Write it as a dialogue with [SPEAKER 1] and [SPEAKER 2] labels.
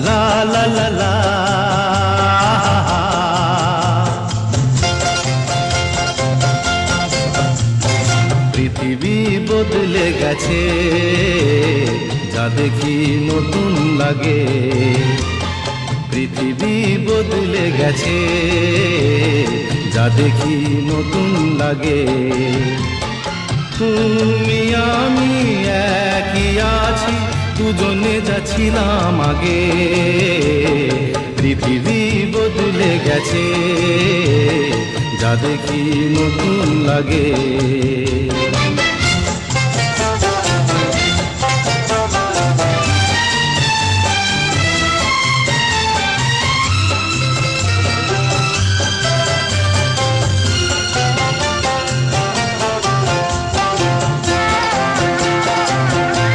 [SPEAKER 1] লা লা লা লা। পৃথিবী বদলে গেছে, যা দেখি নতুন লাগে। পৃথিবী বদলে গেছে, যা দেখি নতুন লাগে। তুমি আমি একই আছি, দুজনে যাচ্ছিলাম আগে। পৃথিবী বদলে গেছে, যা দেখি নতুন লাগে।